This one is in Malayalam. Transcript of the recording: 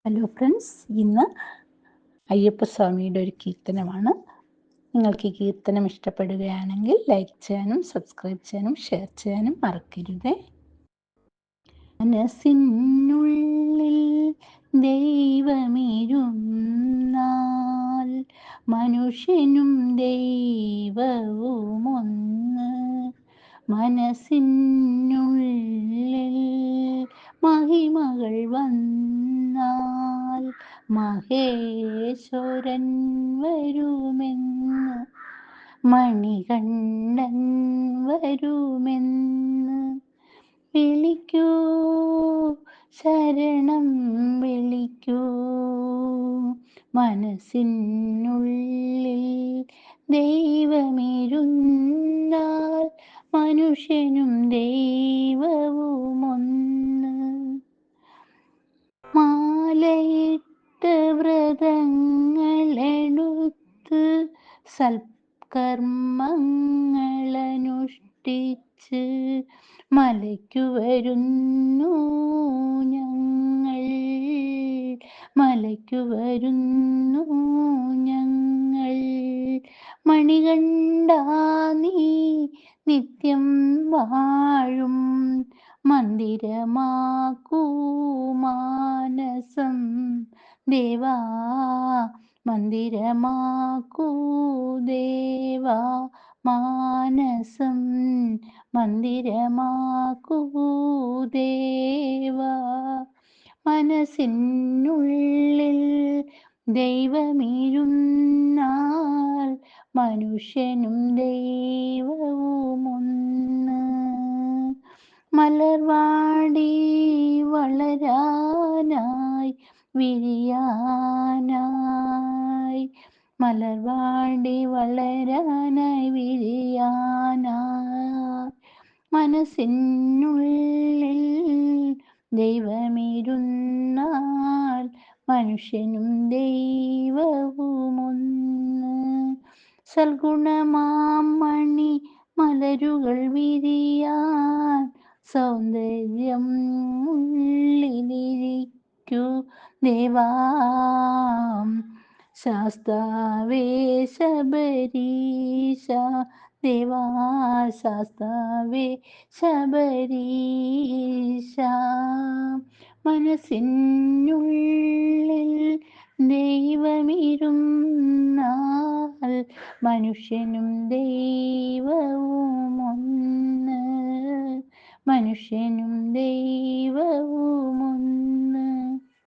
ഹലോ ഫ്രണ്ട്സ്, ഇന്ന് അയ്യപ്പസ്വാമിയുടെ ഒരു കീർത്തനമാണ്. നിങ്ങൾക്ക് ഈ കീർത്തനം ഇഷ്ടപ്പെടുകയാണെങ്കിൽ ലൈക്ക് ചെയ്യാനും സബ്സ്ക്രൈബ് ചെയ്യാനും ഷെയർ ചെയ്യാനും മറക്കരുതേ. മനസ്സിനുള്ളിൽ ദൈവമിരുന്നാൽ മനുഷ്യനും ദൈവവും ഒന്ന്. മനസ്സിനുള്ളിൽ മഹിമകൾ വന്നാൽ മഹേശ്വരൻ വരുമെന്ന്, മണികണ്ഠൻ വരുമെന്ന്. വിളിക്കൂ, ശരണം വിളിക്കൂ. മനസ്സിനുള്ളിൽ ദൈവമിരുന്നാൽ മനുഷ്യനും ദൈവവും ഒന്ന്. മാലയിട്ട് വ്രതങ്ങളെടുത്ത് സൽക്കർമ്മങ്ങളനുഷ്ഠിച്ച് മലയ്ക്കു വരുന്നു ഞങ്ങൾ, മലയ്ക്കു വരുന്നു ഞങ്ങൾ. മണികണ്ഠാ, നീ നിത്യം വാഴും മന്ദിരമാക്കൂ മാനസം. ദേവാ, മന്ദിരമാക്കൂ ദേവാ മാനസം. മന്ദിരമാക്കൂ ദേവാ. മനസ്സിനുള്ളിൽ ദൈവമിരുന്നാൽ മനുഷ്യനും ദൈവവും ഒന്ന്. മലർവാടി വളരാനായി വിരിയാനായി, മലർവാടി വളരാനായി വിരിയാനായി. മനസ്സിനുള്ളിൽ ദൈവമിരുന്നാൽ മനുഷ്യനും ദൈവവും ഒന്ന്. സൽഗുണമാം മണി മലരുകൾ വിരിയാൻ സൗന്ദര്യം ഉള്ളിലിരിക്കൂ ദേവാ. ശാസ്താവേ ശബരീശ, ദേവാ ശാസ്താവേ ശബരീശ. മനസ്സിനുള്ളിൽ ദൈവമിരുന്നാൽ മനുഷ്യനും ദൈവവും ഒന്ന്, മനുഷ്യനും ദൈവവും ഒന്ന്.